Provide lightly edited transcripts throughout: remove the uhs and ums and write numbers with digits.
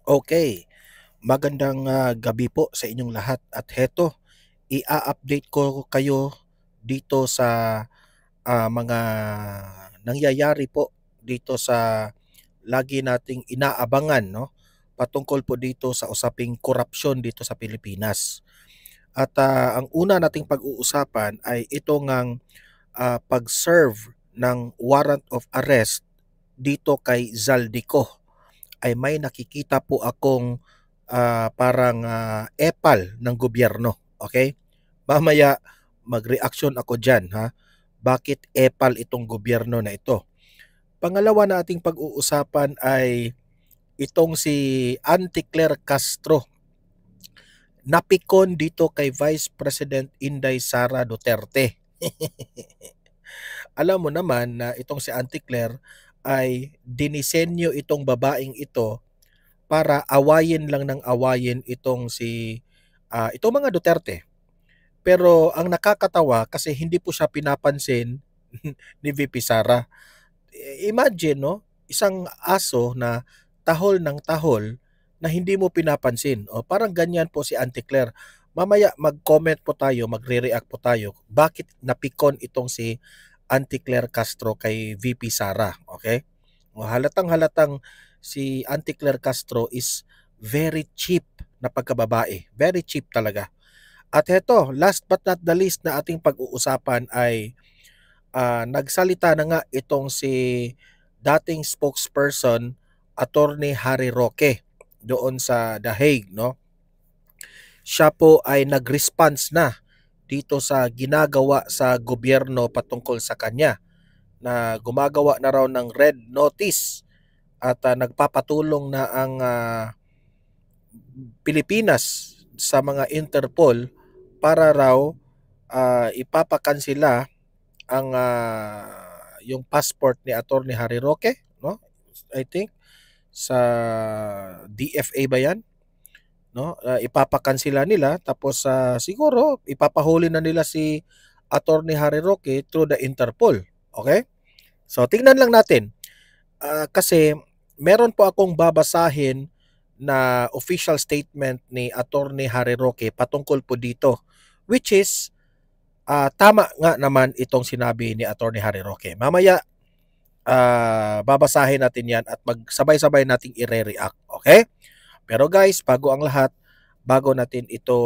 Okay, magandang gabi po sa inyong lahat at heto, i-update ko kayo dito sa mga nangyayari po dito sa lagi nating inaabangan, no? Patungkol po dito sa usaping korupsyon dito sa Pilipinas. At ang una nating pag-uusapan ay itong ang pag-serve ng warrant of arrest dito kay Zaldico. Ay may nakikita po akong parang epal ng gobyerno. Okay? Mamaya mag-reaction ako dyan. Ha? Bakit epal itong gobyerno na ito? Pangalawa na ating pag-uusapan ay itong si Auntie Claire Castro. Napikon dito kay Vice President Inday Sara Duterte. Alam mo naman na itong si Auntie Claire ay dinisenyo itong babaeng ito para awayin lang ng awayin itong mga Duterte. Pero ang nakakatawa kasi hindi po siya pinapansin ni VP Sara. Imagine, no? Isang aso na tahol ng tahol na hindi mo pinapansin. O parang ganyan po si Auntie Claire. Mamaya mag-comment po tayo, magre-react po tayo. Bakit napikon itong si Auntie Claire Castro kay VP Sara? Okay? O halatang-halatang si Auntie Claire Castro is very cheap na pagkababae. Very cheap talaga. At heto, last but not the least na ating pag-uusapan ay nagsalita na nga itong si dating spokesperson Attorney Harry Roque doon sa The Hague, no? Siya po ay nag-response na dito sa ginagawa sa gobyerno patungkol sa kanya na gumagawa na raw ng red notice at nagpapatulong na ang Pilipinas sa mga Interpol para raw ipapakansila ang yung passport ni Attorney Harry Roque, no? I think sa DFA ba 'yan, no? Ipapakansila nila tapos siguro ipapahuli na nila si Attorney Harry Roque through the Interpol. Okay? So tingnan lang natin. Kasi meron po akong babasahin na official statement ni Attorney Harry Roque patungkol po dito, which is tama nga naman itong sinabi ni Attorney Harry Roque. Mamaya babasahin natin yan at magsabay-sabay nating i-react. Okay? Pero guys, bago ang lahat, bago natin ito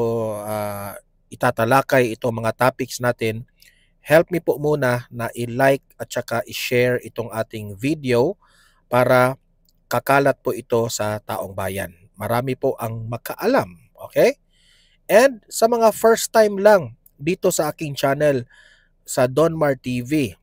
itatalakay itong mga topics natin, help me po muna na i-like at saka i-share itong ating video para kakalat po ito sa taong bayan. Marami po ang makaalam. Okay? And sa mga first time lang dito sa aking channel sa Donmar TV,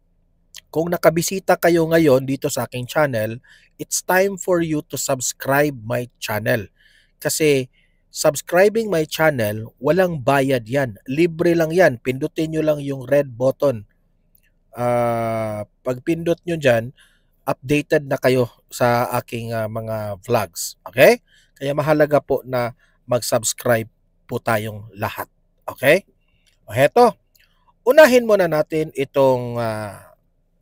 kung nakabisita kayo ngayon dito sa aking channel, it's time for you to subscribe my channel. Kasi subscribing my channel, walang bayad yan. Libre lang yan. Pindutin nyo lang yung red button. Pag pindot nyo dyan, updated na kayo sa aking mga vlogs. Okay? Kaya mahalaga po na mag-subscribe po tayong lahat. Okay? O heto, unahin muna natin itong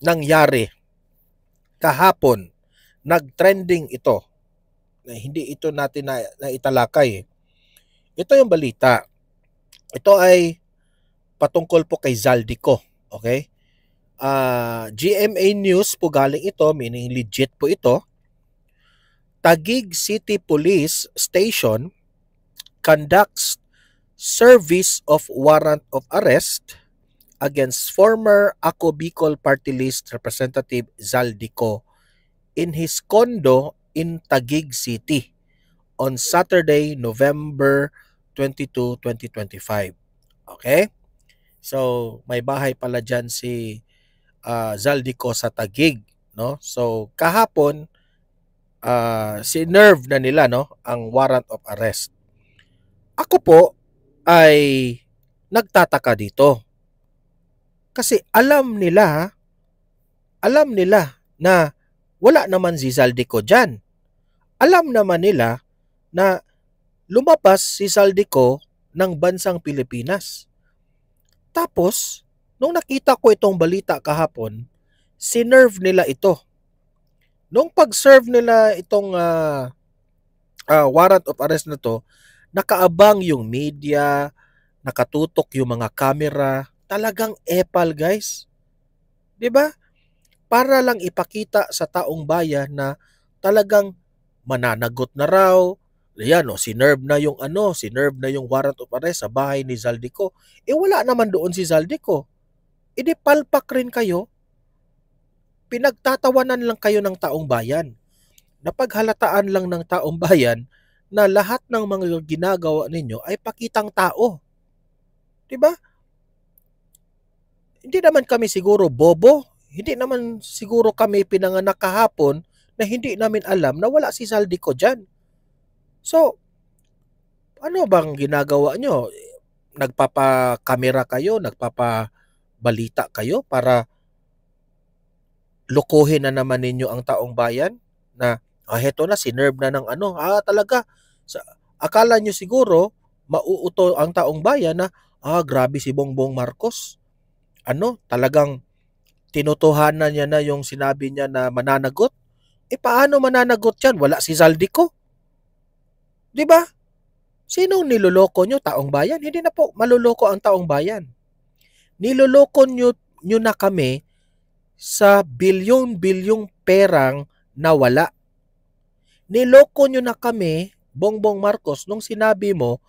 nangyari kahapon. Nag-trending ito. Hindi ito natin na italakay. Ito yung balita. Ito ay patungkol po kay Zaldico. Okay? GMA News po galing ito, meaning legit po ito. Taguig City Police Station conducts service of warrant of arrest against former Ako Bicol Party List Representative Zaldico in his condo in Taguig City on Saturday, November 22, 2025. Okay? So, may bahay pala dyan si Zaldico sa Taguig, no? So, kahapon sinerve na nila, no, ang warrant of arrest. Ako po ay nagtataka dito. Kasi alam nila na wala naman si Zaldico dyan. Alam naman nila na lumabas si Zaldico ng bansang Pilipinas. Tapos, nung nakita ko itong balita kahapon, sinerve nila ito. Nung pag-serve nila itong warrant of arrest na to, nakaabang yung media, nakatutok yung mga camera, talagang epal guys. 'Di ba? Para lang ipakita sa taong bayan na talagang mananagot na raw. Ayan, sinerve na yung sinerve na yung warrant of arrest sa bahay ni Zaldico. Wala naman doon si Zaldico. Palpak rin kayo. Pinagtatawanan lang kayo ng taong bayan. Napaghalataan lang ng taong bayan na lahat ng mga ginagawa ninyo ay pakitang tao. 'Di ba? Hindi naman kami siguro bobo. Hindi naman siguro kami pinanganak kahapon na hindi namin alam na wala si Zaldico dyan. So, ano bang ginagawa nyo? Nagpapakamera kayo, nagpapabalita kayo para lokohin na naman ninyo ang taong bayan na heto na, sinerve na ng talaga. Akala nyo siguro, mauuto ang taong bayan na, grabe si Bongbong Marcos. Talagang tinutuhanan niya na yung sinabi niya na mananagot. Paano mananagot yan? Wala si Zaldico. 'Di ba? Sinong niloloko nyo? Taong bayan? Hindi na po maloloko ang taong bayan. Niloloko nyo na kami sa bilyon-bilyong perang nawala. Niloko nyo na kami, Bongbong Marcos, nung sinabi mo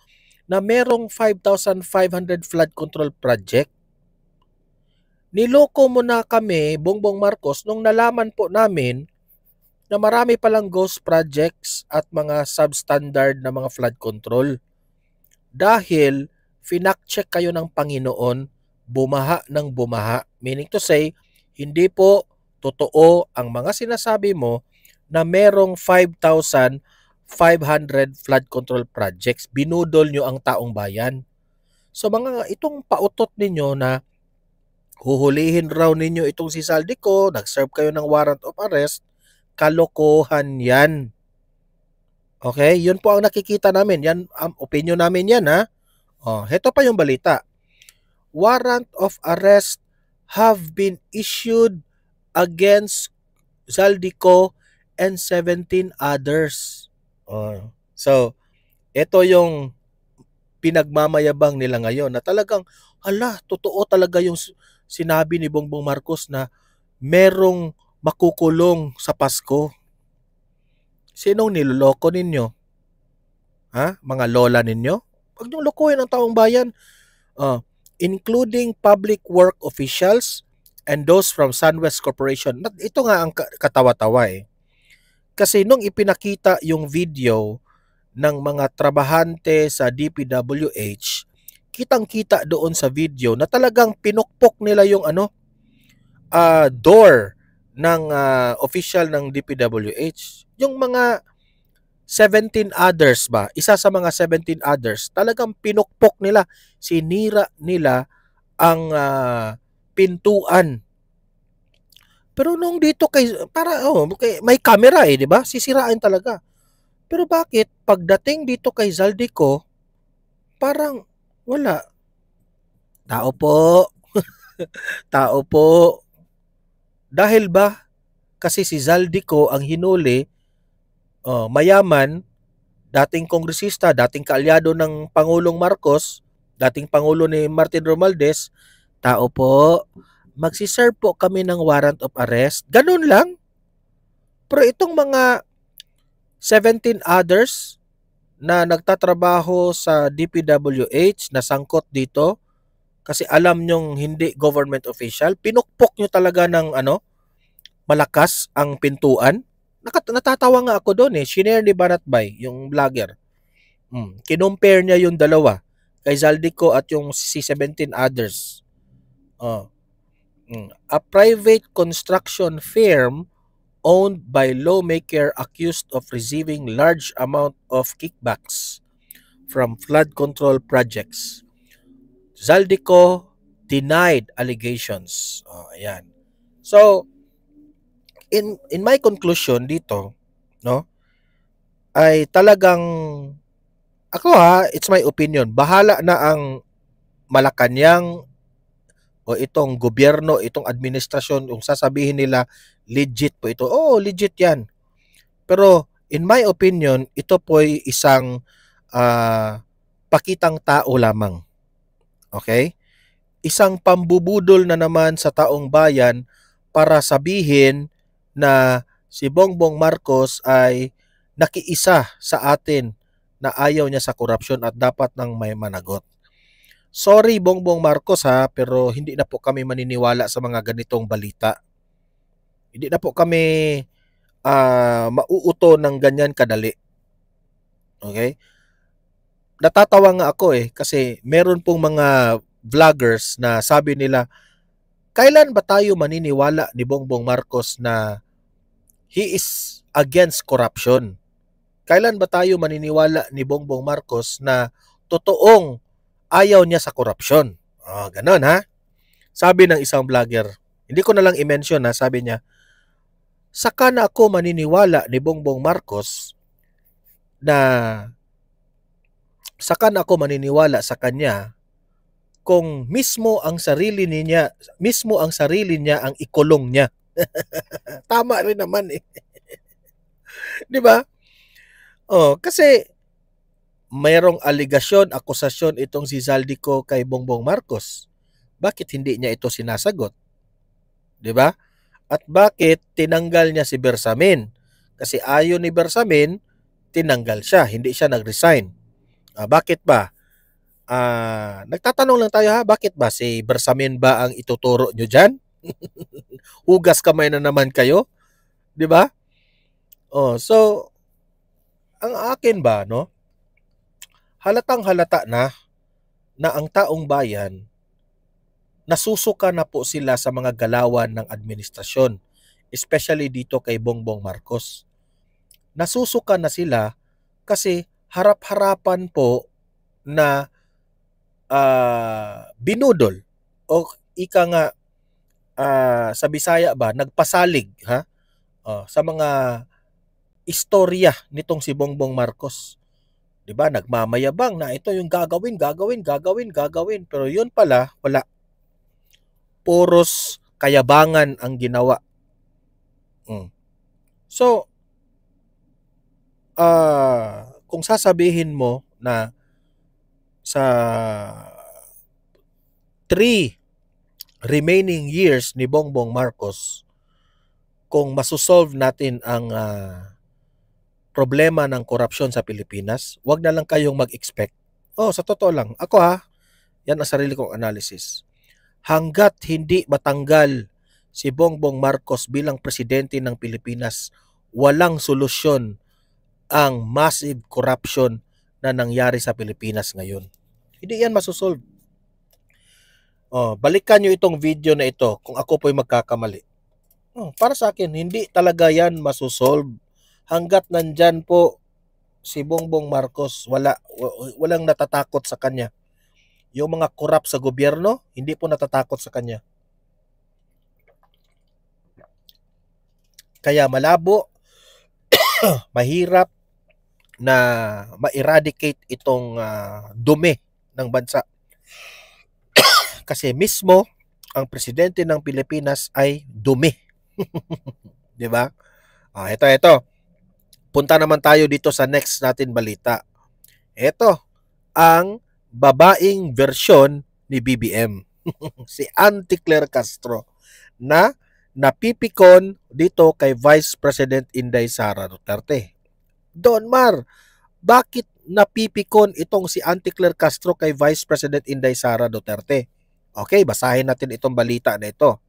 na merong 5,500 flood control project. Niloko mo na kami, Bongbong Marcos, nung nalaman po namin na marami palang ghost projects at mga substandard na mga flood control. Dahil finak-check kayo ng Panginoon, bumaha ng bumaha. Meaning to say, hindi po totoo ang mga sinasabi mo na merong 5,500 flood control projects. Binudol nyo ang taong bayan. So itong pautot ninyo na huhulihin raw ninyo itong si Zaldico, nag-serve kayo ng warrant of arrest, kalokohan yan. Okay? Yun po ang nakikita namin. Yan, opinion namin yan, ha? Heto pa yung balita. Warrant of arrest have been issued against Zaldico and 17 others. So, ito yung pinagmamayabang nila ngayon na talagang, totoo talaga yung sinabi ni Bongbong Marcos na merong makukulong sa Pasko. Sinong niloloko ninyo? Mga lola ninyo? Huwag niyong lokohin ang taong bayan. Including public work officials and those from SunWest Corporation. Ito nga ang katawa-tawa eh. Kasi nung ipinakita yung video ng mga trabahante sa DPWH, kitang-kita doon sa video na talagang pinukpok nila yung door ng official ng DPWH. Yung mga 17 others ba, isa sa mga 17 others, talagang pinukpok nila, sinira nila ang pintuan. Pero nung dito may camera di ba? Sisirain talaga. Pero bakit pagdating dito kay Zaldico, parang wala. Tao po. Tao po. Dahil ba kasi si Zaldico ang hinuli, mayaman, dating kongresista, dating kaalyado ng Pangulong Marcos, dating Pangulo ni Martin Romualdez, tao po, magsiserve po kami ng warrant of arrest. Ganun lang. Pero itong mga 17 others na nagtatrabaho sa DPWH na sangkot dito, kasi alam nyong hindi government official, pinukpok nyo talaga ng malakas ang pintuan. Natatawa nga ako doon eh. Shinare ni Banatbay, yung vlogger. Kinumpare niya yung dalawa, kay Zaldico at yung si 17 others. A private construction firm owned by lawmaker accused of receiving large amount of kickbacks from flood control projects. Zaldico denied allegations. Ayan. So, in my conclusion dito, ay talagang ako it's my opinion. Bahala na ang Malacanang o itong gobyerno, itong administrasyon, yung sasabihin nila legit po ito. Oo, legit 'yan. Pero in my opinion, ito po'y isang pakitang tao lamang. Okay? Isang pambubudol na naman sa taong bayan para sabihin na si Bongbong Marcos ay nakiisa sa atin na ayaw niya sa korupsyon at dapat nang may managot. Sorry Bongbong Marcos ha, pero hindi na po kami maniniwala sa mga ganitong balita. Hindi na po kami mauuto ng ganyan kadali. Okay? Natatawa nga ako kasi meron pong mga vloggers na sabi nila, kailan ba tayo maniniwala ni Bongbong Marcos na he is against corruption? Kailan ba tayo maniniwala ni Bongbong Marcos na totoong ayaw niya sa korupsyon? Ganon ha? Sabi ng isang vlogger, hindi ko na lang i-mention ha, sabi niya, saka na ako maniniwala ni Bongbong Marcos na saka na ako maniniwala sa kanya kung mismo ang sarili niya ang ikulong niya. Tama rin naman 'Di ba? Kasi mayroong aligasyon, akusasyon itong si Zaldico kay Bongbong Marcos. Bakit hindi niya ito sinasagot? 'Di ba? At bakit tinanggal niya si Bersamin? Kasi ayon ni Bersamin, tinanggal siya, hindi siya nag-resign. Bakit ba? Nagtatanong lang tayo ha, bakit ba si Bersamin ba ang ituturo nyo dyan? Hugas kamay na naman kayo, 'di ba? So ang akin ba, no? Halatang halata na ang taong bayan nasusuka na po sila sa mga galawan ng administrasyon, especially dito kay Bongbong Marcos. Nasusuka na sila kasi harap-harapan po na binudol o ika nga sa Bisaya ba, nagpasalig ha? Sa mga istorya nitong si Bongbong Marcos. 'Di ba? Nagmamayabang na ito yung gagawin. Pero yun pala, wala. Puros kayabangan ang ginawa. So, kung sasabihin mo na sa 3 remaining years ni Bongbong Marcos, kung masusolve natin ang problema ng korupsyon sa Pilipinas, wag na lang kayong mag-expect. Sa totoo lang, ako yan ang sarili kong analysis. Hanggat hindi matanggal si Bongbong Marcos bilang presidente ng Pilipinas, walang solusyon ang massive corruption na nangyari sa Pilipinas ngayon. Hindi yan masusolve. Balikan nyo itong video na ito kung ako po'y magkakamali. Para sa akin, hindi talaga yan masusolve. Hanggat nandyan po si Bongbong Marcos, walang natatakot sa kanya. Yung mga korap sa gobyerno, hindi po natatakot sa kanya. Kaya malabo, mahirap na ma-eradicate itong dumi ng bansa. Kasi mismo ang presidente ng Pilipinas ay dumi. 'Di ba? Ito. Punta naman tayo dito sa next natin balita. Ito ang babaeng versyon ni BBM. Si Auntie Claire Castro na napipikon dito kay Vice President Inday Sara Duterte. Don Mar, bakit napipikon itong si Auntie Claire Castro kay Vice President Inday Sara Duterte? Okay, basahin natin itong balita na ito.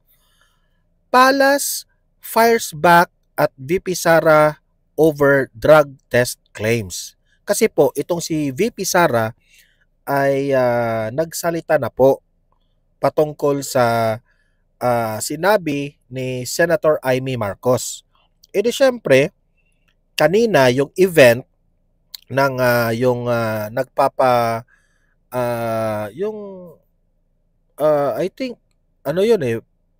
Palace fires back at VP Sara over drug test claims. Kasi po, itong si VP Sara ay nagsalita na po patungkol sa sinabi ni Senator Amy Marcos. Di syempre, kanina yung event ng yung I think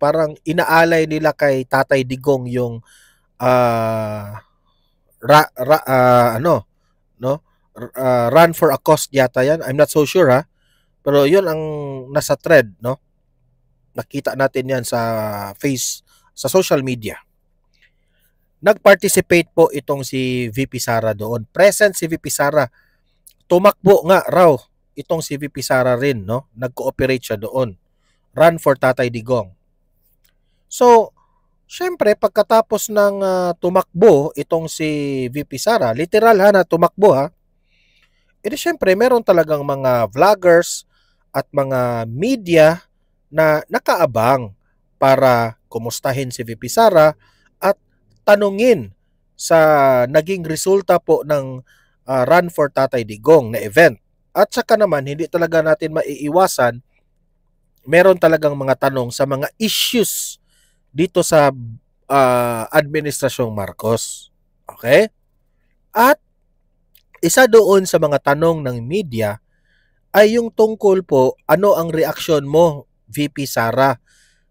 parang inaalay nila kay Tatay Digong yung run for a cause yata yan. I'm not so sure ha. Pero yun ang nasa thread, no? Nakita natin yan sa social media. nag-participate po itong si VP Sara doon. Present si VP Sara. Tumakbo nga raw itong si VP Sara rin, no? Nag-cooperate siya doon. Run for Tatay Digong. So, syempre, pagkatapos ng tumakbo itong si VP Sara, literal ha na tumakbo ha, edi syempre, meron talagang mga vloggers at mga media na nakaabang para kumustahin si VP Sara at tanungin sa naging resulta po ng Run for Tatay Digong na event. At saka naman, hindi talaga natin maiiwasan, meron talagang mga tanong sa mga issues dito sa Administrasyong Marcos. Okay? At isa doon sa mga tanong ng media ay yung tungkol po, ano ang reaksyon mo, VP Sara,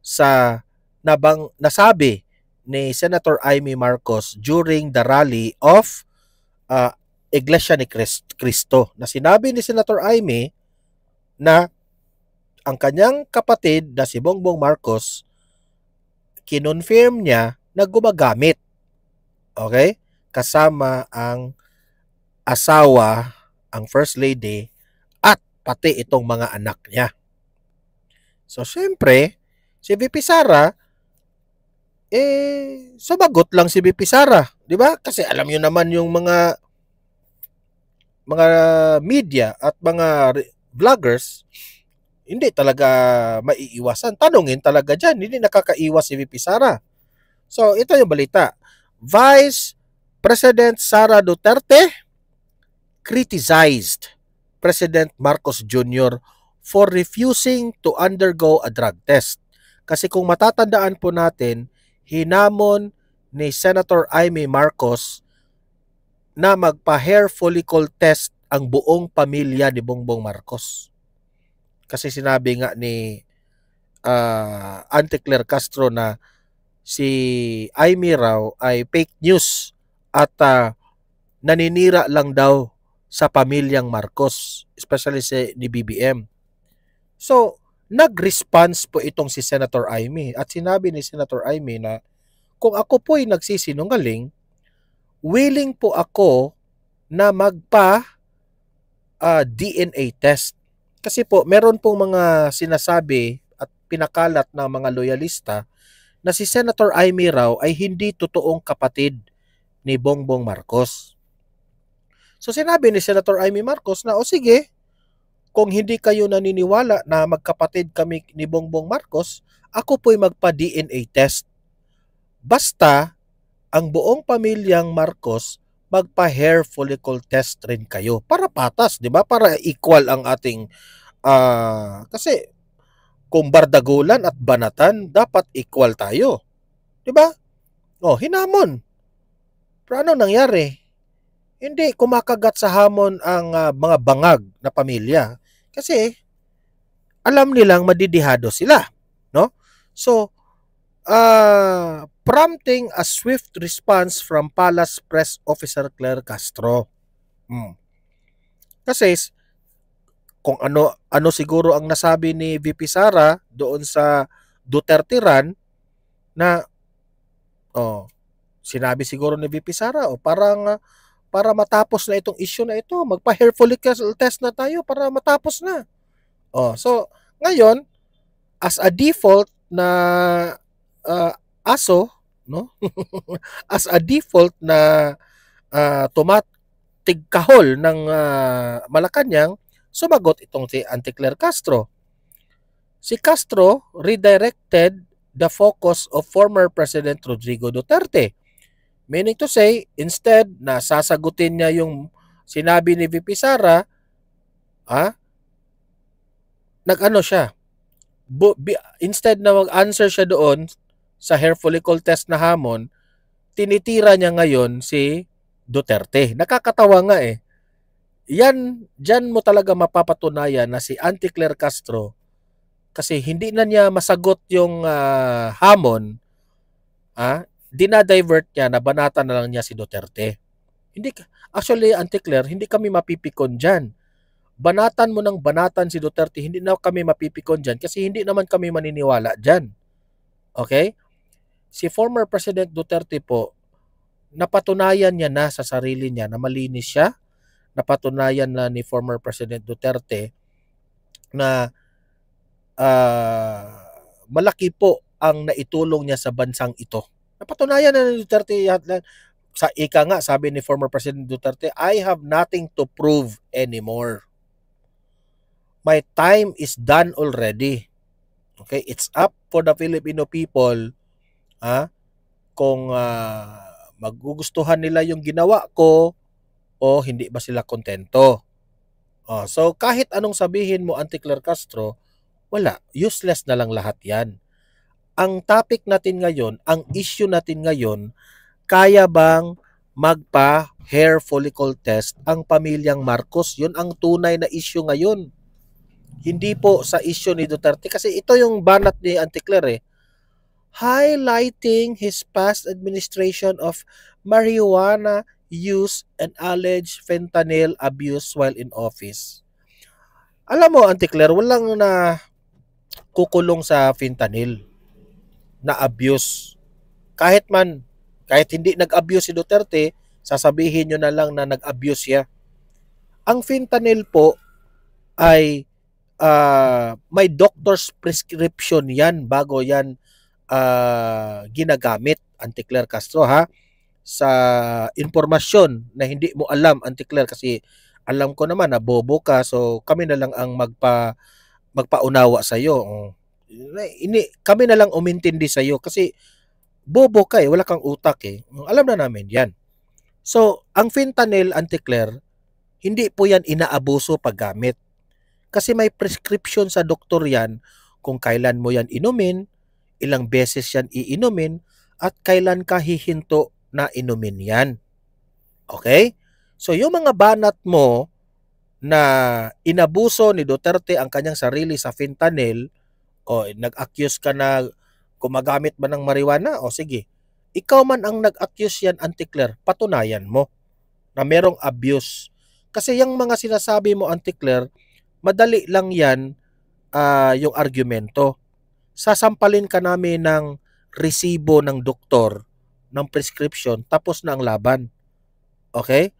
sa nasabi ni Senator Amy Marcos during the rally of Iglesia ni Cristo, na sinabi ni Senator Amy na ang kanyang kapatid na si Bongbong Marcos, kinonfirm niya na gumagamit, okay, kasama ang asawa, ang First Lady, at pati itong mga anak niya. So, syempre, si VP Sara, sumagot lang si VP Sara, di ba? Kasi alam niyo naman yung mga media at mga vloggers, hindi talaga maiiwasan. Tanungin talaga dyan, hindi nakakaiwas si VP Sara. So, ito yung balita. Vice President Sara Duterte criticized President Marcos Jr. for refusing to undergo a drug test. Kasi kung matatandaan po natin, hinamon ni Senator Amy Marcos na magpa-hair follicle test ang buong pamilya ni Bongbong Marcos. Kasi sinabi nga ni Auntie Claire Castro na si Amy raw ay fake news at naninira lang daw sa pamilyang Marcos, especially ni BBM. So, nag-response po itong si Senator Amy at sinabi ni Senator Amy na kung ako po ay nagsisinungaling, willing po ako na magpa DNA test. Kasi po, meron pong mga sinasabi at pinakalat ng mga loyalista na si Senator Amy raw ay hindi totoong kapatid ni Bongbong Marcos. So sinabi ni Senator Amy Marcos na, o sige, kung hindi kayo naniniwala na magkapatid kami ni Bongbong Marcos, ako po'y magpa-DNA test. Basta, ang buong pamilyang Marcos, magpa-hair follicle test rin kayo. Para patas, di ba? Para equal ang ating, kasi kung bardagulan at banatan, dapat equal tayo. Di ba? O, hinamon. Pero ano nangyari? Hindi kumakagat sa hamon ang mga bangag na pamilya kasi alam nilang madidihado sila, no? So, prompting a swift response from Palace Press Officer Claire Castro. Kasi kung ano siguro ang nasabi ni VP Sara doon sa Duterte run na sinabi siguro ni VP Sara parang para matapos na itong issue na ito, magpa-hair follicle test na tayo para matapos na. So, ngayon, as a default na aso, no? As a default na tumatigkahol ng Malacanang, sumagot itong si Auntie Claire Castro. Si Castro redirected the focus of former President Rodrigo Duterte. Meaning to say, instead na sasagutin niya yung sinabi ni VP Sara, nag-ano siya, instead na mag-answer siya doon sa hair follicle test na hamon, tinitira niya ngayon si Duterte. Nakakatawa nga eh. Diyan mo talaga mapapatunayan na si Auntie Claire Castro, kasi hindi na niya masagot yung hamon, dinadivert niya na banatan na lang niya si Duterte. Actually, Auntie Claire, hindi kami mapipikon dyan. Banatan mo ng banatan si Duterte, hindi na kami mapipikon dyan kasi hindi naman kami maniniwala dyan. Okay? Si former President Duterte po, napatunayan niya na sa sarili niya na malinis siya, napatunayan na ni former President Duterte na malaki po ang naitulong niya sa bansang ito. Napatunayan na ni Duterte sa ika nga, sabi ni former President Duterte, I have nothing to prove anymore. My time is done already. Okay, it's up for the Filipino people kung magugustuhan nila yung ginawa ko o hindi ba sila kontento. So kahit anong sabihin mo, Auntie Claire Castro, wala, useless na lang lahat yan. Ang topic natin ngayon, ang issue natin ngayon, kaya bang magpa-hair follicle test ang pamilyang Marcos? Yun ang tunay na issue ngayon. Hindi po sa issue ni Duterte. Kasi ito yung banat ni Auntie Claire highlighting his past administration of marijuana use and alleged fentanyl abuse while in office. Alam mo, Auntie Claire, walang na kukulong sa fentanyl na abuse. Kahit hindi nag-abuse si Duterte, sasabihin nyo na lang na nag-abuse siya. Ang fentanyl po ay may doctor's prescription yan bago yan ginagamit, Auntie Claire Castro sa informasyon na hindi mo alam, Auntie Claire, kasi alam ko naman na bobo ka, so kami na lang ang magpaunawa sa iyo. Kami na lang umintindi sa iyo kasi bobo ka wala kang utak Alam na namin 'yan. So, ang fentanyl, Auntie Claire, hindi po yan inaabuso paggamit. Kasi may prescription sa doktor yan kung kailan mo yan inumin, ilang beses yan iinumin, at kailan ka hihinto na inumin yan. Okay? So, yung mga banat mo na inabuso ni Duterte ang kanyang sarili sa fentanyl, o nag-accuse ka na gumagamit ba ng marijuana, o sige, ikaw man ang nag-accuse yan, Auntie Claire, patunayan mo na merong abuse. Kasi yung mga sinasabi mo, Auntie Claire, madali lang yan yung argumento. Sasampalin ka namin ng resibo ng doktor, ng prescription, tapos na ang laban. Okay?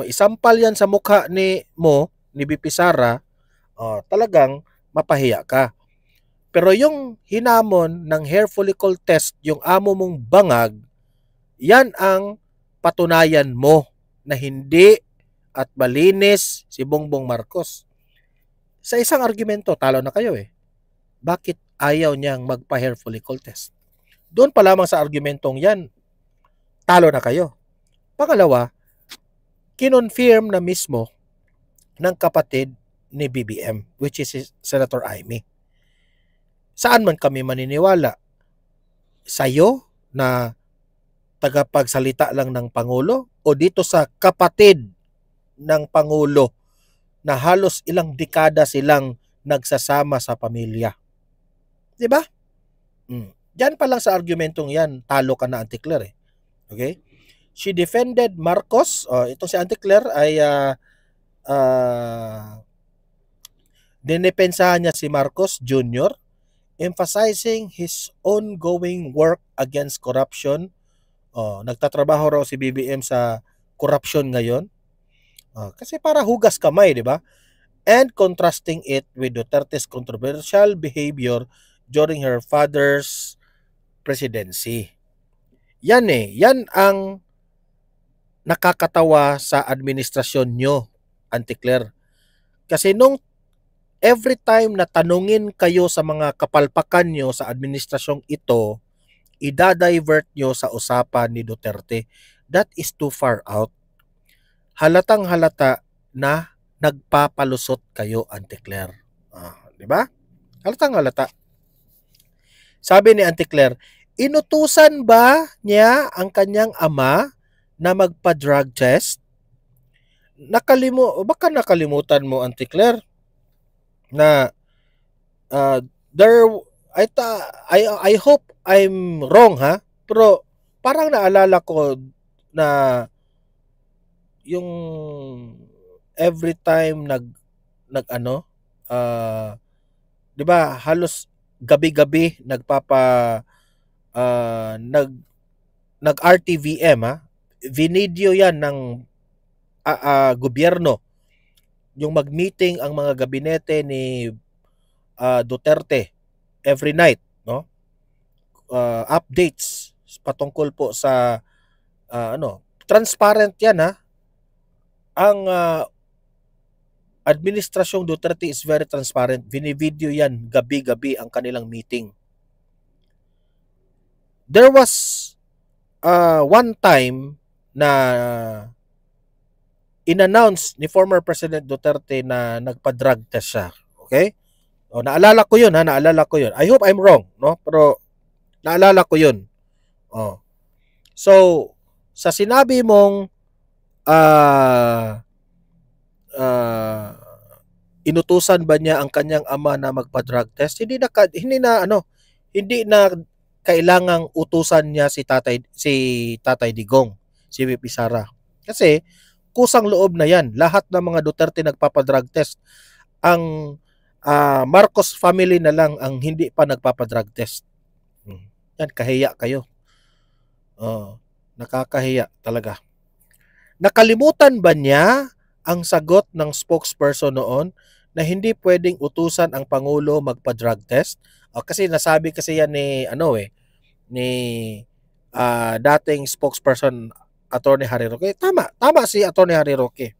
Isampal yan sa mukha ni BP Sara, talagang mapahiya ka. Pero yung hinamon ng hair follicle test, yung amo mong bangag, yan ang patunayan mo na hindi at malinis si Bongbong Marcos. Sa isang argumento, talo na kayo Bakit ayaw niyang magpa-hair follicle test? Doon pa lamang sa argumentong yan, talo na kayo. Pangalawa, kinonfirm na mismo ng kapatid ni BBM, which is Senator Amy. Saan man kami maniniwala? Sa'yo na tagapagsalita lang ng Pangulo o dito sa kapatid ng Pangulo na halos ilang dekada silang nagsasama sa pamilya? Diba? Diyan pa lang sa argumentong yan, talo ka na, Auntie Claire Okay? She defended Marcos. Itong si Auntie Claire ay dinepensahan niya si Marcos Jr., emphasizing his ongoing work against corruption. Nagtatrabaho raw si BBM sa corruption ngayon. Kasi para hugas kamay, di ba? And contrasting it with Duterte's controversial behavior during her father's presidency. Yan yan ang nakakatawa sa administrasyon nyo, Auntie Claire. Kasi nung every time na tanungin kayo sa mga kapalpakan nyo sa administrasyong ito, idadivert nyo sa usapan ni Duterte. That is too far out. Halatang halata na nagpapalusot kayo, Auntie Claire. Di ba? Halatang halata. Sabi ni Auntie Claire, inutusan ba niya ang kanyang ama na magpa-drug test? Baka nakalimutan mo, Auntie Claire, na I hope I'm wrong pero parang naalala ko na yung every time 'di ba, halos gabi-gabi nag RTVM Vinidyo yan ng gobyerno. Yung mag-meeting ang mga gabinete ni Duterte every night, no? Updates patungkol po sa transparent yan ha. Ang administrasyong Duterte is very transparent. Binivideo yan gabi-gabi ang kanilang meeting. There was one time na in-announce ni former President Duterte na nagpa-drug test siya. Okay? O, naalala ko yun ha, naalala ko yun. I hope I'm wrong, no? Pero naalala ko yun. O. So, sa sinabi mong inutusan ba niya ang kanyang ama na magpa-drug test? Hindi na kailangang utusan niya si Tatay Digong, si VP Sara. Kasi kusang loob na 'yan. Lahat ng mga Duterte nagpapa-drug test. Ang Marcos family na lang ang hindi pa nagpapa-drug test. Yan, kahiya kayo. Nakakahiya talaga. Nakalimutan ba niya ang sagot ng spokesperson noon na hindi pwedeng utusan ang Pangulo magpa-drug test? Kasi nasabi kasi yan ni dating spokesperson Attorney Harry Roque. Tama si Attorney Harry Roque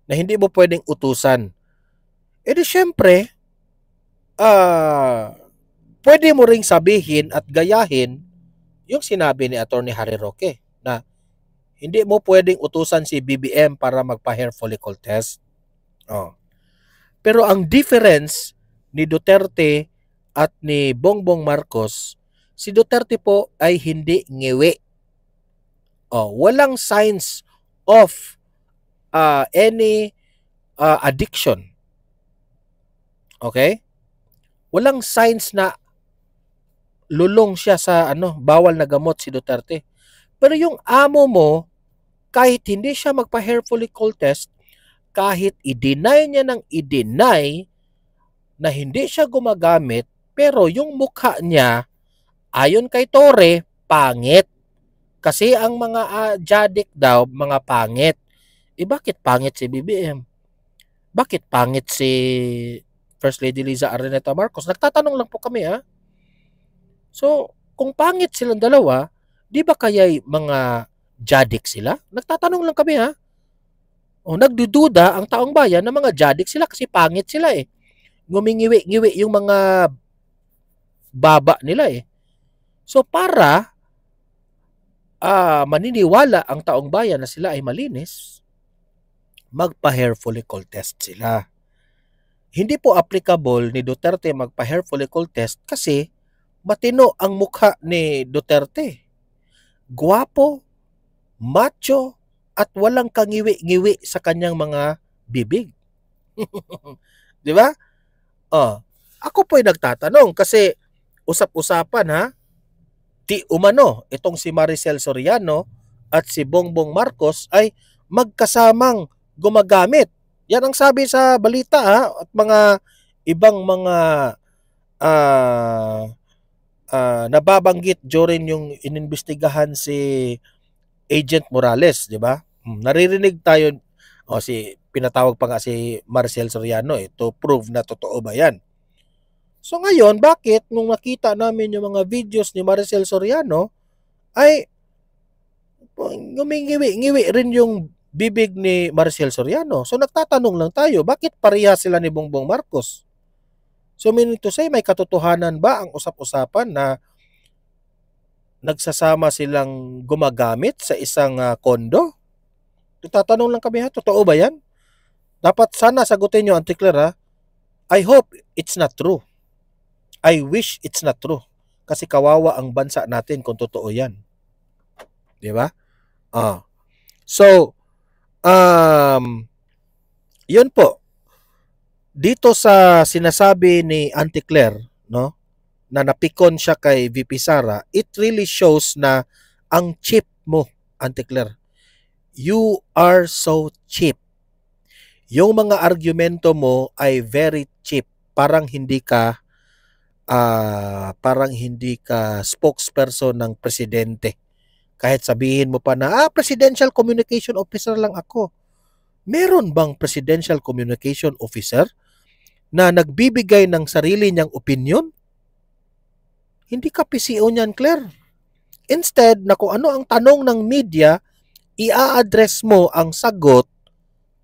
na hindi mo pwedeng utusan. E di syempre, pwede mo ring sabihin at gayahin yung sinabi ni Attorney Harry Roque na hindi mo pwedeng utusan si BBM para magpa-hair follicle test. Pero ang difference ni Duterte at ni Bongbong Marcos, si Duterte po ay hindi ngiwi. Walang signs of any addiction. Okay? Walang signs na lulong siya sa bawal na gamot si Duterte. Pero yung amo mo, kahit hindi siya magpa-hair follicle test, kahit i-deny niya ng i-deny na hindi siya gumagamit, pero yung mukha niya, ayon kay Torre, pangit. Kasi ang mga jadik daw, mga pangit. Bakit pangit si BBM? Bakit pangit si First Lady Liza Araneta Marcos? Nagtatanong lang po kami ha. So, kung pangit silang dalawa, di ba kaya mga jadik sila? Nagtatanong lang kami ha. Nagdududa ang taong bayan na mga jadik sila kasi pangit sila eh. Ngumingiwi-ngiwi yung mga baba nila eh. So para maniniwala ang taong bayan na sila ay malinis, magpa-hair follicle test sila. Hindi po applicable ni Duterte magpa-hair follicle test kasi matino ang mukha ni Duterte. Guwapo, macho, at walang kangiwi-ngiwi sa kanyang mga bibig. Di ba? Ako po'y nagtatanong kasi usap-usapan ha, di umano itong si Maricel Soriano at si Bongbong Marcos ay magkasamang gumagamit. Yan ang sabi sa balita ha, at mga ibang mga nababanggit during yung inimbestigahan si Agent Morales, di ba? Naririnig tayo, pinatawag pa nga si Maricel Soriano to prove na totoo ba yan. So ngayon, bakit nung nakita namin yung mga videos ni Maricel Soriano, ay ngumingiwi-ngiwi rin yung bibig ni Maricel Soriano. So nagtatanong lang tayo, bakit pareha sila ni Bongbong Marcos? So meaning to say, may katotohanan ba ang usap-usapan na nagsasama silang gumagamit sa isang kondo? Tatanong lang kami ha, totoo ba yan? Dapat sana sagutin nyo, Auntie Claire ha. I hope it's not true. I wish it's not true. Kasi kawawa ang bansa natin kung totoo yan. Di ba? So, yun po. Dito sa sinasabi ni Auntie Claire, no? Na napikon siya kay VP Sara, it really shows na ang cheap mo, Auntie Claire. You are so cheap. Yung mga argumento mo ay very cheap. Parang hindi ka spokesperson ng presidente. Kahit sabihin mo pa na, Presidential Communication Officer lang ako. Meron bang Presidential Communication Officer na nagbibigay ng sarili niyang opinion? Hindi ka PCO niyan, Claire. Instead, na kung ano ang tanong ng media, i-address mo ang sagot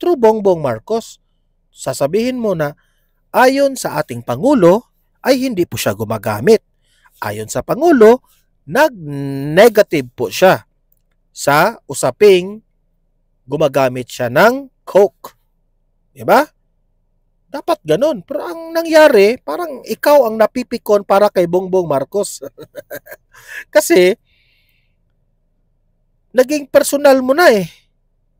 through Bongbong Marcos. Sasabihin mo na, ayon sa ating Pangulo, ay hindi po siya gumagamit. Ayon sa Pangulo, nag-negative po siya sa usaping gumagamit siya ng Coke. Diba? Dapat ganun. Pero ang nangyari, parang ikaw ang napipikon para kay Bongbong Marcos. Kasi, naging personal mo na eh.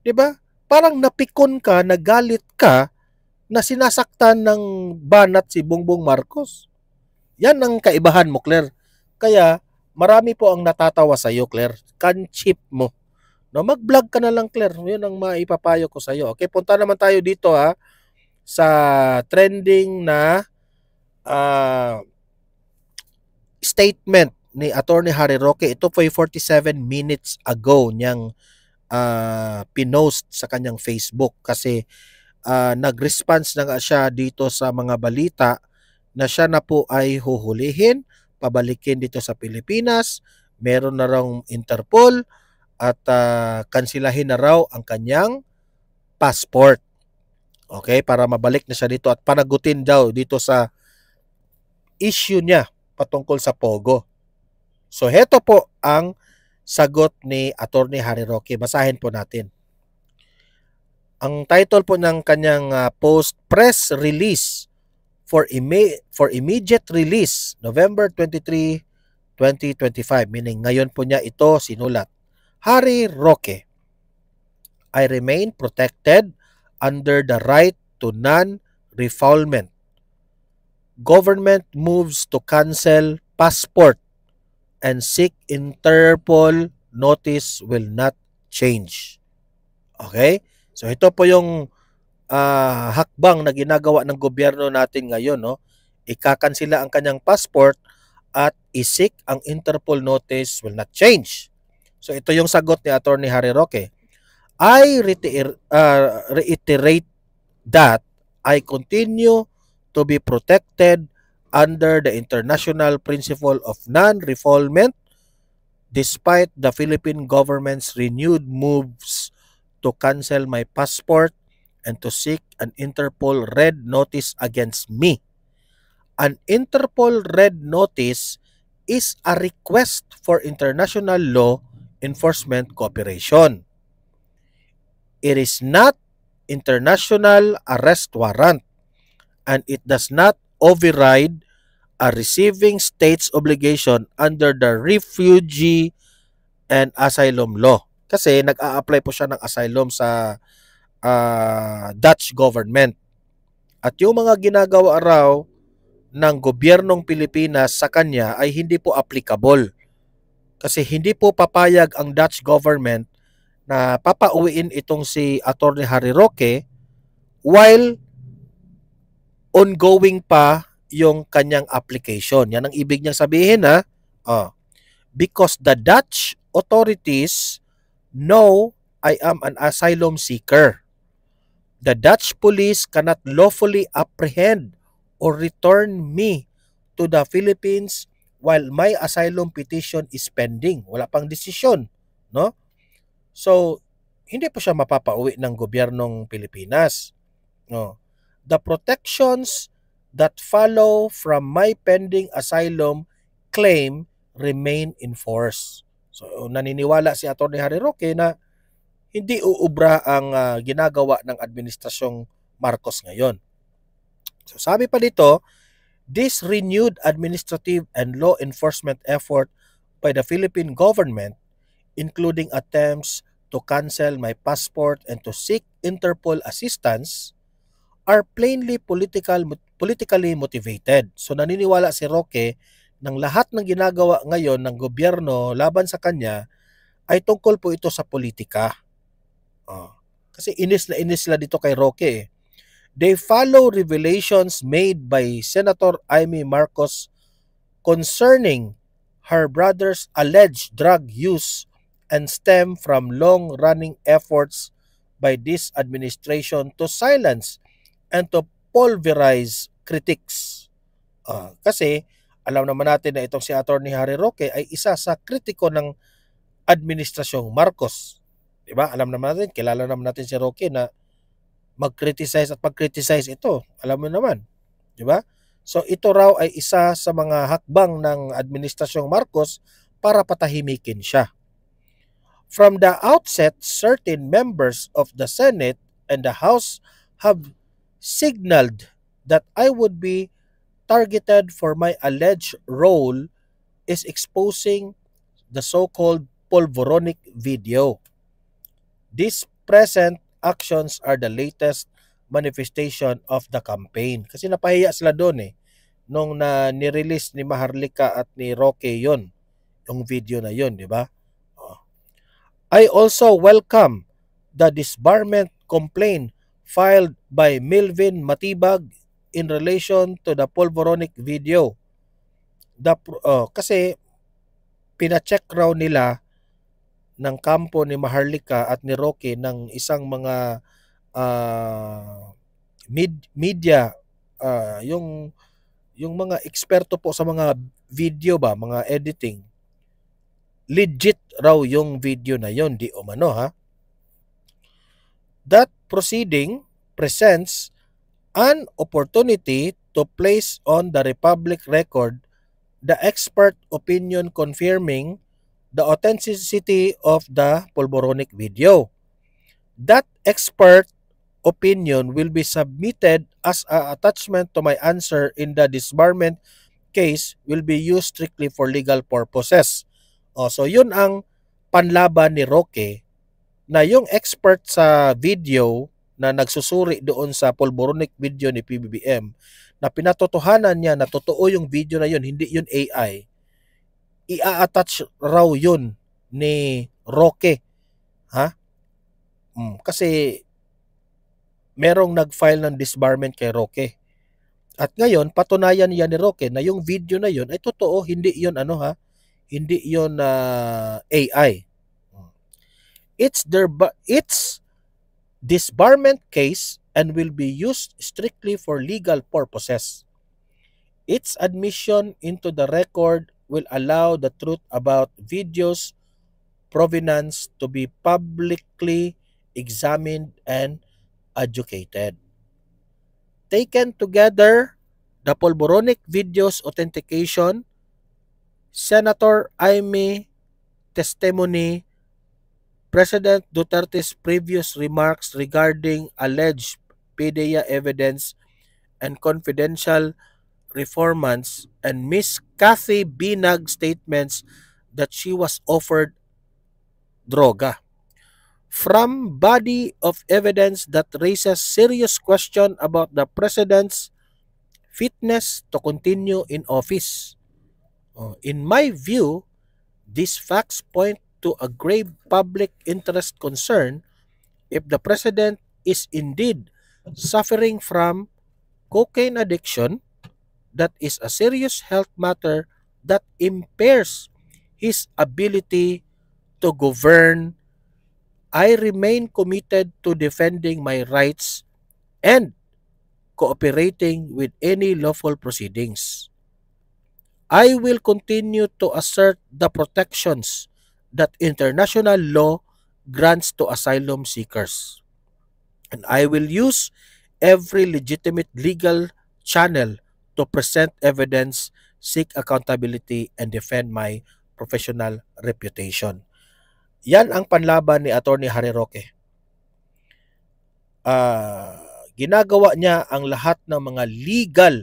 Diba? Parang napikon ka, nagalit ka, na sinasaktan ng banat si Bongbong Marcos. Yan ang kaibahan mo, Claire. Kaya, marami po ang natatawa sa iyo, Claire. Kanchip mo. No, mag-vlog ka na lang, Claire. Yun ang maipapayo ko sa iyo. Okay, punta naman tayo dito sa trending na statement ni Attorney Harry Roque. Ito po ay 47 minutes ago niyang pinost sa kanyang Facebook kasi nag-response na nga siya dito sa mga balita na siya na po ay huhulihin, pabalikin dito sa Pilipinas, meron na raw Interpol at kansilahin na raw ang kanyang passport. Okay, para mabalik na siya dito at panagutin daw dito sa issue niya patungkol sa Pogo. So heto po ang sagot ni Attorney Harry Roque. Basahin po natin. Ang title po ng kanyang post, press release for immediate release November 23, 2025. Meaning ngayon po niya ito sinulat. Harry Roque, I remain protected under the right to non-refoulement. Government moves to cancel passport and seek Interpol notice will not change. Okay? So ito po yung hakbang na ginagawa ng gobyerno natin ngayon, no? Ikakansila ang kanyang passport at isik ang Interpol notice will not change. So ito yung sagot ni Attorney Harry Roque. I reiterate that I continue to be protected under the international principle of non-refoulement despite the Philippine government's renewed moves to cancel my passport and to seek an Interpol red notice against me. An Interpol red notice is a request for international law enforcement cooperation. It is not international arrest warrant and it does not override a receiving state's obligation under the refugee and asylum law. Kasi nag-a-apply po siya ng asylum sa Dutch government. At yung mga ginagawa raw ng gobyernong Pilipinas sa kanya ay hindi po applicable. Kasi hindi po papayag ang Dutch government na papauwiin itong si Attorney Harry Roque while ongoing pa yung kanyang application. Yan ang ibig niyang sabihin because the Dutch authorities know I am an asylum seeker. The Dutch police cannot lawfully apprehend or return me to the Philippines while my asylum petition is pending. Wala pang desisyon, no? So, hindi po siya mapapauwi ng gobyernong Pilipinas. No. The protections that follow from my pending asylum claim remain in force. So, naniniwala si Atty. Harry Roque na hindi uubra ang ginagawa ng administrasyong Marcos ngayon. So, sabi pa dito, this renewed administrative and law enforcement effort by the Philippine government, including attempts to cancel my passport and to seek Interpol assistance, are plainly politically motivated. So naniniwala si Roque ng lahat ng ginagawa ngayon ng gobyerno laban sa kanya ay tungkol po ito sa politika. Kasi inis na dito kay Roque. They follow revelations made by Senator Amy Marcos concerning her brother's alleged drug use and stem from long-running efforts by this administration to silence and to pulverize critics. Kasi alam naman natin na itong si Attorney Harry Roque ay isa sa kritiko ng administrasyong Marcos. 'Di ba? Alam naman natin, kilala naman natin si Roque na mag-criticize at pag-criticize ito. Alam mo naman, 'di ba? So ito raw ay isa sa mga hakbang ng administrasyong Marcos para patahimikin siya. From the outset, certain members of the Senate and the House have signaled that I would be targeted for my alleged role is exposing the so-called Polvoronic video. These present actions are the latest manifestation of the campaign. Kasi napahiya sila doon nung ni-release ni Maharlika at ni Roque yon, yung video na yon, di ba? I also welcome the disbarment complaint filed by Melvin Matibag in relation to the Polvoronic video. Kasi pina-check raw nila ng kampo ni Maharlika at ni Roque ng isang mga media, yung mga eksperto po sa mga video ba, mga editing. Legit raw yung video na yon, di umano ha. That proceeding presents an opportunity to place on the Republic record the expert opinion confirming the authenticity of the Polvoronic video. That expert opinion will be submitted as an attachment to my answer in the disbarment case, will be used strictly for legal purposes. So yun ang panlaban ni Roque, na yung expert sa video na nagsusuri doon sa Polvoronic video ni PBBM, na pinatotohanan niya na totoo yung video na yun, hindi yun AI, i-attach raw yun ni Roque. Kasi merong nag-file ng disbarment kay Roque. At ngayon, patunayan niya ni Roque na yung video na yun ay totoo, hindi yun hindi yun AI. It's disbarment case and will be used strictly for legal purposes. Its admission into the record will allow the truth about video's provenance to be publicly examined and adjudicated. Taken together, the Polvoronic video's authentication, Senator Amy testimony, President Duterte's previous remarks regarding alleged PDEA evidence and confidential informants, and Miss Kathy Binag statements that she was offered droga. From body of evidence that raises serious question about the President's fitness to continue in office. In my view, these facts point to a grave public interest concern if the President is indeed suffering from cocaine addiction. That is a serious health matter that impairs his ability to govern. I remain committed to defending my rights and cooperating with any lawful proceedings. I will continue to assert the protections that international law grants to asylum seekers. And I will use every legitimate legal channel to present evidence, seek accountability, and defend my professional reputation. Yan ang panlaban ni Attorney Harry Roque. Ginagawa niya ang lahat ng mga legal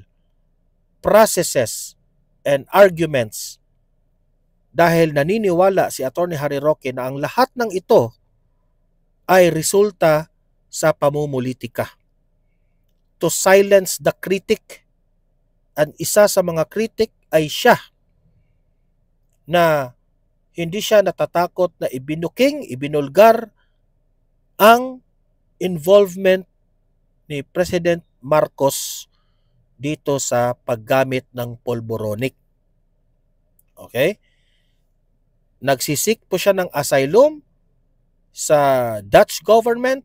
processes and arguments dahil naniniwala si Attorney Harry Roque na ang lahat ng ito ay resulta sa pamumulitika. To silence the critic, at isa sa mga critic ay siya, na hindi siya natatakot na ibinulgar ang involvement ni President Marcos dito sa paggamit ng Polvoronic. Okay? nagsisik po siya ng asylum sa Dutch government,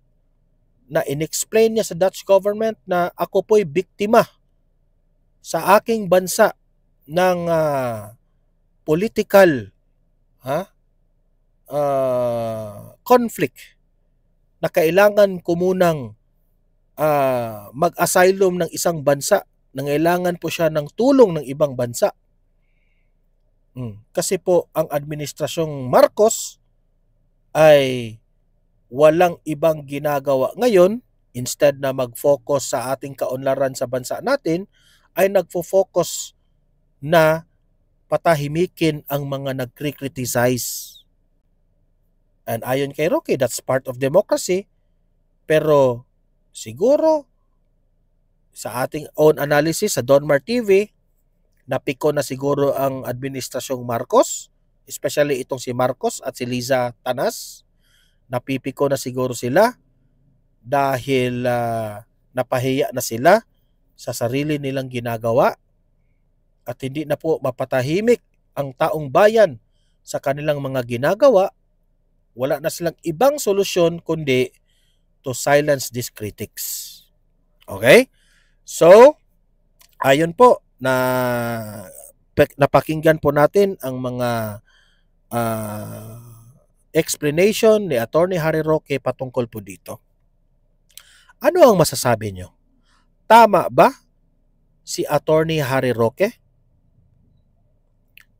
na inexplain niya sa Dutch government na ako po'y biktima sa aking bansa ng political conflict, na kailangan ko munang mag-asylum ng isang bansa, nangailangan po siya ng tulong ng ibang bansa. Kasi po ang administrasyong Marcos ay walang ibang ginagawa ngayon. Instead na mag-focus sa ating kaunlaran sa bansa natin, ay nagfo-focus na patahimikin ang mga nagkri-criticize. And ayon kay Roque, that's part of democracy. Pero siguro sa ating own analysis sa Donmar TV, napiko na siguro ang administrasyong Marcos, especially itong si Marcos at si Liza Tanas. Napipiko na siguro sila dahil napahiya na sila sa sarili nilang ginagawa, at hindi na po mapatahimik ang taong bayan sa kanilang mga ginagawa. Wala na silang ibang solusyon kundi to silence these critics. Okay? So, ayon po na napakinggan po natin ang mga explanation ni Attorney Harry Roque patungkol po dito. Ano ang masasabi nyo? Tama ba si Attorney Harry Roque?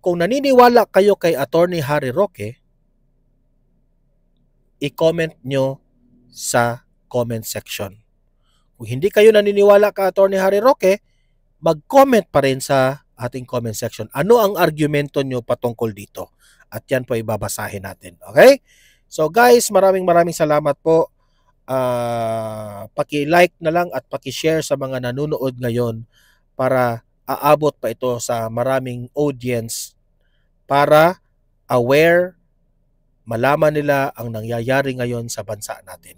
Kung naniniwala kayo kay Attorney Harry Roque, i-comment nyo sa comment section. Kung hindi kayo naniniwala kay Attorney Harry Roque, mag-comment pa rin sa ating comment section. Ano ang argumento nyo patungkol dito? At yan po ibabasahin natin. Okay? So guys, maraming salamat po. Paki-like na lang at paki-share sa mga nanonood ngayon para aabot pa ito sa maraming audience, para aware, malaman nila ang nangyayari ngayon sa bansa natin.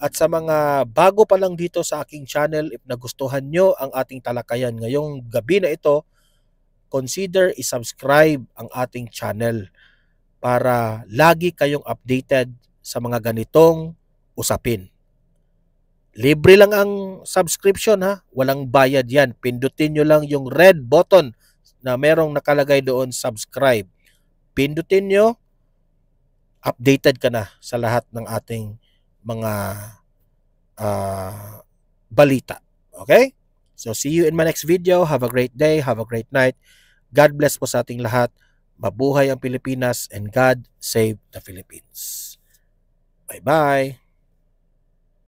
At sa mga bago pa lang dito sa aking channel, if nagustuhan nyo ang ating talakayan ngayong gabi na ito, consider i-subscribe ang ating channel para lagi kayong updated sa mga ganitong usapin. Libre lang ang subscription walang bayad yan. Pindutin nyo lang yung red button na merong nakalagay doon, subscribe. Pindutin nyo, updated ka na sa lahat ng ating mga balita. Okay? So see you in my next video. Have a great day. Have a great night. God bless po sa ating lahat. Mabuhay ang Pilipinas and God save the Philippines. Bye-bye.